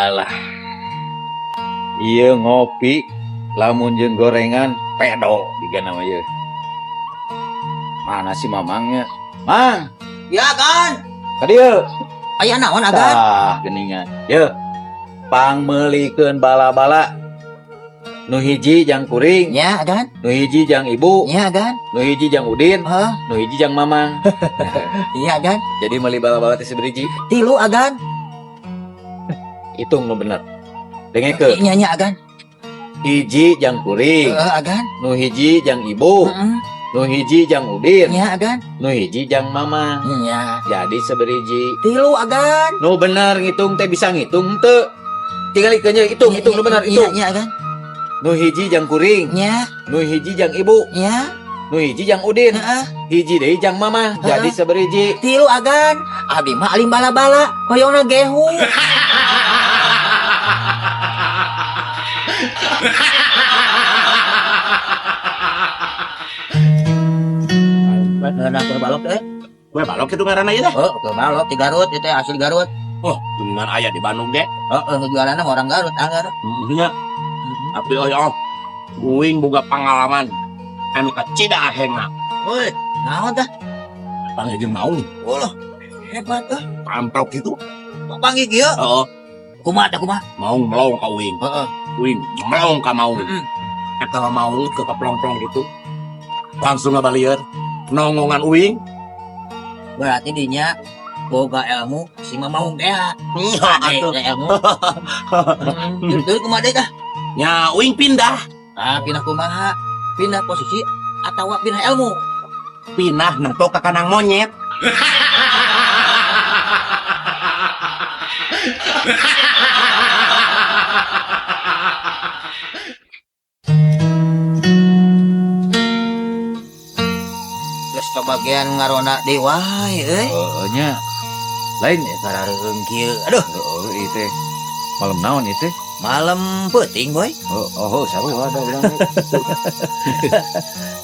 Alah, iya ngopi, lamun jeung gorengan, pedo juga namanya. Mana si mamangnya? Mang, Ya kan. kadieu. Aya naon agan? Tah, geningan. Ye, pangmeulikeun bala-bala. Nu hiji jang kuring, Ya agan. nu hiji jang ibu, Ya agan. nu hiji jang udin, Hah? nu hiji jang mamang. Iya agan. Jadi meuli bala-bala teh saberiji. 3 agan. Hitung nu bener. Dengekeun. Nya agan. Hiji jang kuring, Agan. nu hiji jang ibu, Heeh. nu hiji jang udin, Nya agan. nu hiji jang mamang. Nya. Jadi saberiji. 3 agan. Nu bener ngitung teh bisa ngitung teu. Tinggalikeun hitung nu bener hitung. Nya agan. Nu hiji jang kuring, Nya. nu hiji jang ibu, Nya. nu hiji jang udin, Heeh. hiji deui jang mamah. Jadi saberiji. 3 agan. Abi mah alim bala-bala, hoyongna gehu. Bener kue balok teh. Kue balok itu ngaranna ieu teh. Oh, kue balok di Garut itu asli Garut. Oh, dengan aya di Bandung ge. Jualanna orang Garut anggar. Nya. Tapi oh, uing boga pengalaman anu kacida ahengna. Woi, naon tah? Panggil jeung maung. Ulah, hebat teh. Pamprok itu. Panggil kieu. Heeh, Kumaha tah kumaha? maung melong ka uing. Heeh. Uing melong ka maung. Heeh. Eta maung ke kaplong-plong gitu. Langsung ngabalieur. Nongongan uing. Berarti dinya boga ilmu si mamaung teh. Iya atuh. Ilmu. Jadi kumaha deui tah? Nya uing pindah. Ah, pindah kumaha? Pindah posisi atau pindah ilmu? Pindah nentok ka kanang monyet. Terus kebagian ngarona dewa euy. Nya. Lain ya. Sarareung kieu. Aduh, Ieu teh. Malam naon ieu teh? malam peuting boy. Saru ada urang.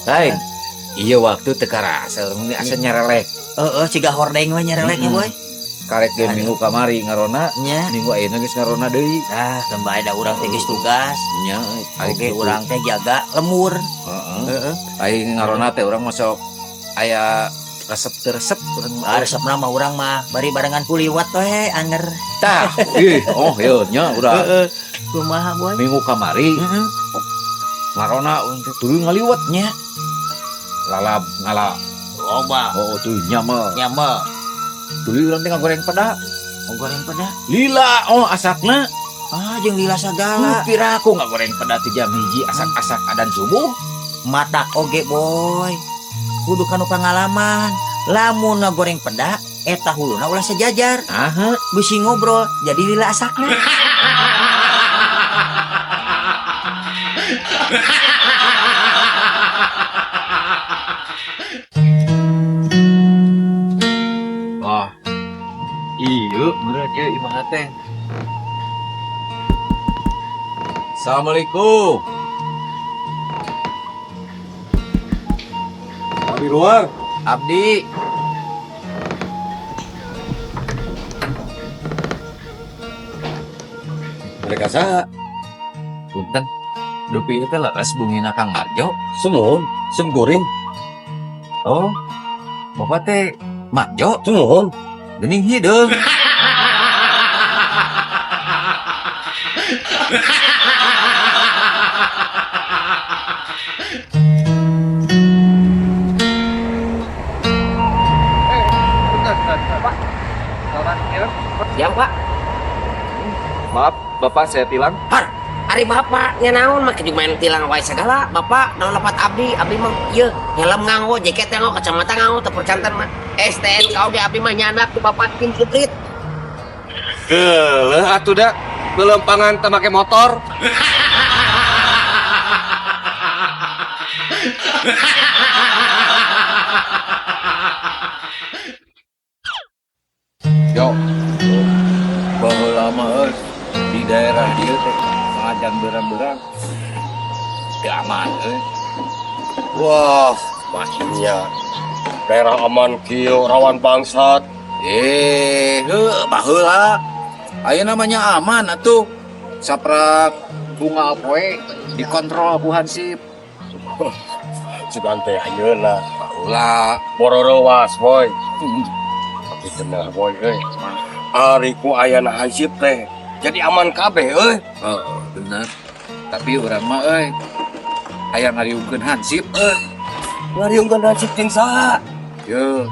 Lain. Iya waktu teu karasa urang asa nyarelek. Ciga hordeng we nyareleknya boy. Karek ge minggu kamari ngarona, Nya. minggu ayeuna geus ngarona deui. Kembali da urang teh geus tugas. Nya, Oke, urang teh jaga lemur. Heeh. Aing ngarona teh urang masuk aya resep urang. Resepna mah urang mah bari barengan puliwat we anger. Tah, ieu nya urang. Kumaha boy? Minggu kamari Heeh. ngarona untuk tuluy ngaliwat Nya. lalab ngala. Loba. Tuh nya mah. Nyama. Tuluy urang teh ngagoreng peda. Goreng peda. Lila asapna. Jeung lila sagala. Pira aku ngagoreng peda ti jam 1 asak adan subuh. Matak oge boy. Kudu kanu pangalaman. Lamun ngagoreng peda, eta huluna ulah sejajar. Aha. Bisi ngobrol jadi lila asakna. Wah. Iya, bener ya imah teh. Assalamualaikum. Di luar. Abdi. Mereka sa Punten. Dupi itu leres bungina Kang Marjo. semun, sem goreng. Oh. Bapak teh Marjo. Semun. Gening hideung. Ya Pak, Maaf, Bapak saya tilang. hari Bapak nyanaon mah kudu main tilang wae segala. Bapak naon lepat abdi mah ieu helm nganggo, jaket nganggo, kacamata nganggo, teu percantan mah. STNK di abdi mah nyanak ku Bapak tim suprit. Geuleuh atuh da. Belempangan teu make motor. Yo. Baheula mah di daerah dieu teh ngajan berang-berang. Teu aman euy. Wah, maksudnya daerah aman kieu rawan bangsat. Baheula Aya namanya aman atuh. Saprak bunga poe dikontrol ku Hansip. Sugan teh ayeuna Ulah. bororowas boy. Tapi cenah boy euy. Ari ku ayana Hansip teh jadi aman kabeh euy. Oh, bener. Tapi urang mah euy aya ngariungkeun Hansip euy. Ngariungkeun Hansip jeung saha? Yo.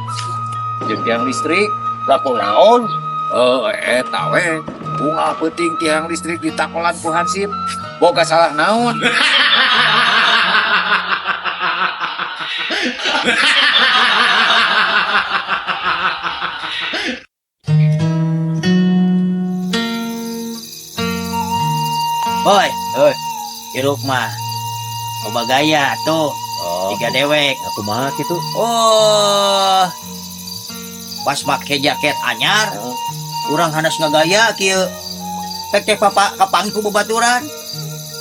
Jeung tiang listrik. Laku naon? Oh, eta we. Bunga peuting tiang listrik ditakolan ku Hansip. Boga salah naon. Boy, Heuh. hirup mah loba gaya tuh. Oh, Tiga dewek. aku mah kitu. Oh, pas make jaket anyar, urang hanes ngagaya kieu. Pek teh papa kapangku bebaturan.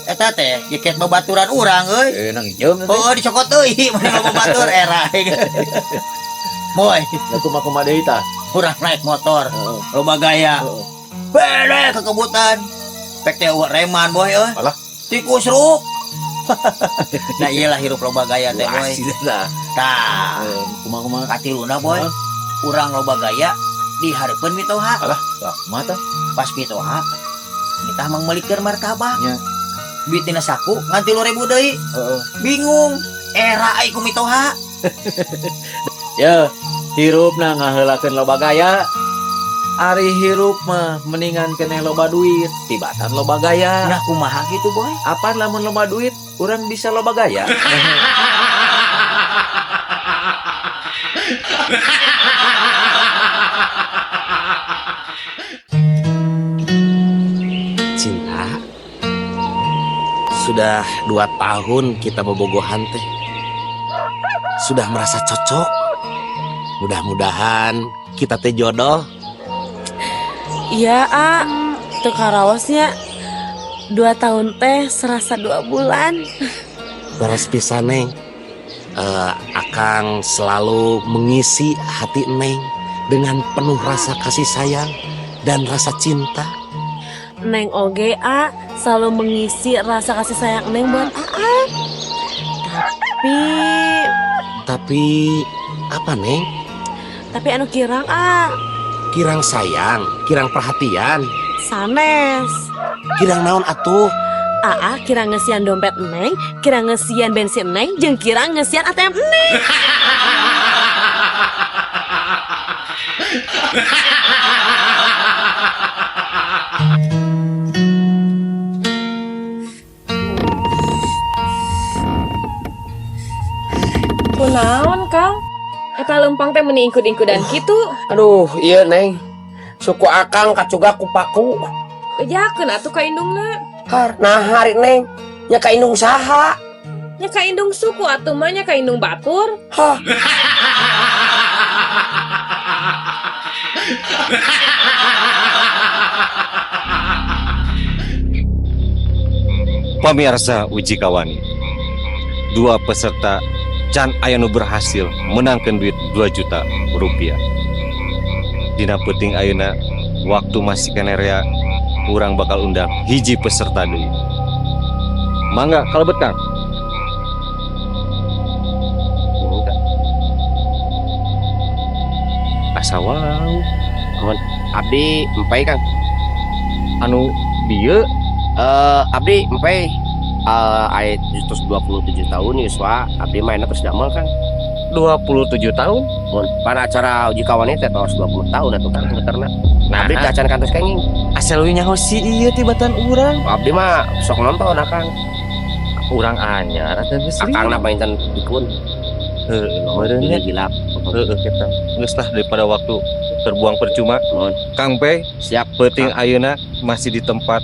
Eta teh jaket bebaturan urang euy. Nang ijeum teh. Oh, dicokot euy, mana bebatur era. Boy, Aku mah kumaha deui tah? urang naik motor, loba gaya. Bele ke kebutan. Pek teh eueuh reman boy euy. Alah. Tikus ruk. Nah iyalah hirup loba gaya teh boy. dah. Tah, Kumaha-kumaha. katiluna boy. Urang loba gaya dihareupeun mitoha. Alah, mata. Pas mitoha kita mang meulikeun martabak. Nya. Duit dina saku ngan 3.000 deui. Heeh. Bingung. Era ai ku mitoha. Ya, hirup na ngaheulakeun loba gaya. Ari hirup mah mendingan keneh loba duit, tibatan loba gaya. Nah kumaha gitu boy? Apaan lamun loba duit, urang bisa loba gaya. Cinta. Sudah 2 tahun kita bobogohan teh. Sudah merasa cocok. Mudah-mudahan kita teh jodoh. Iya, A. Tuh karawasnya 2 tahun teh serasa 2 bulan. Beres pisan Neng. Akang selalu mengisi hati Neng dengan penuh rasa kasih sayang dan rasa cinta. Neng oge, A. Selalu mengisi rasa kasih sayang Neng buat A. Tapi apa Neng? Tapi anu kirang, A. Kirang sayang, kirang perhatian, Sanes. kirang naon atuh? Aa kira ngesian dompet Neng, kira ngesian bensin Neng, jeung kira ngesian ATM Neng. Kunaon, Kang? Eta lempang teh meni ingkud-ingkudan kitu. Aduh, iya Neng. Suku akang kacuga kupaku. Bejakeun atuh ka indungna. Nah hari Neng, nya ka indung saha? Nya ka indung suku atuh mah nya ka indung batur. Hah. Pamirsa uji kawani, 2 peserta can aya nu berhasil menangkan duit 2 juta rupiah. Dina peuting ayeuna waktu masih kenerea urang bakal undang hiji peserta deui. Mangga kalebet Kang. Asa wau Abdi empai Kang. anu dieu Abdi empai. Ayat 27 tahun Yuswa. Abdi mainnya terus damel Kang. 27 tahun. Mun pada acara uji kawan itu tos 20 tahun atuh Kang beterna. Nah, Abdi teh acan kantos kenging. asal we nyaho si ieu tibatan urang. Abdi mah sok nonton Kang. Urang anyar atuh geus. Akang na painten dikun. Heeh, meureun nya. Gilap. Heeh kita. Geus lah daripada waktu terbuang percuma. Mohon. Kang Pe, Siap. peuting ayeuna masih di tempat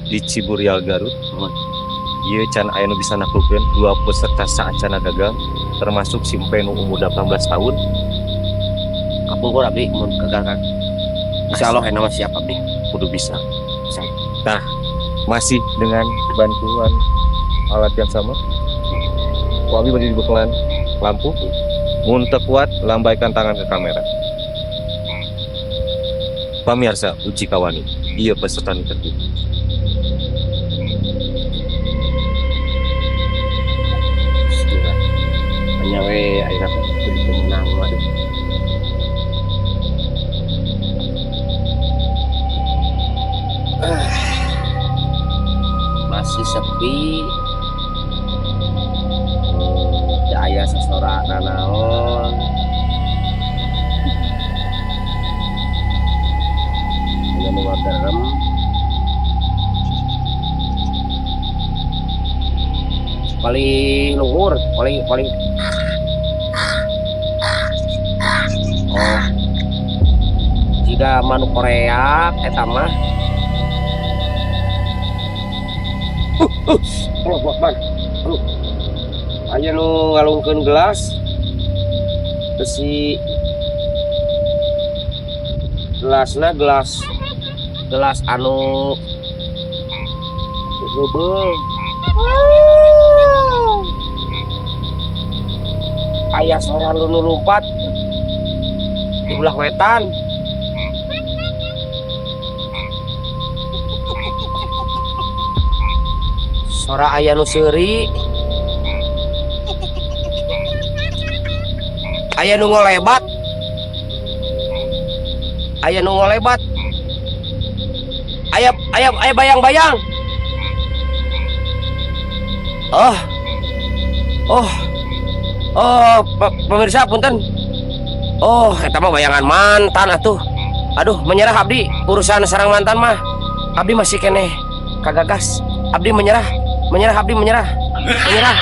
di Ciburial Garut. Mohon. Ieu can aya nu bisa naklukeun 2 peserta saacana gagal termasuk si Empe nu umur 18 tahun. Kapungkur Abdi mun gagal Kang. Insyaallah enak mah siap Abdi. Kudu bisa. Siap. Nah, masih dengan bantuan alat yang sama. Wabi bagi dibekelan lampu. Mun teu kuat lambaikan tangan ke kamera. Pamirsa uji kawani, iya peserta nu terpilih. Hanya we ayeuna teh kudu pemenang waduh. Masih sepi. Teu aya sasorana naon. Aya nu ngagerem. Paling luhur, paling oh jika manuk Korea eta mah Allah Akbar. Aya nu ngalungkeun gelas. Besi gelasna gelas anu heubeul. Aya suara nu lompat di belah wetan. suara aya nu seuri. Aya nu ngolebat. Aya bayang-bayang. Pemirsa punten. Eta mah bayangan mantan atuh. Aduh, menyerah abdi. Urusan sarang mantan mah abdi masih keneh kagagas. Abdi menyerah. Abdi menyerah. Menyerah.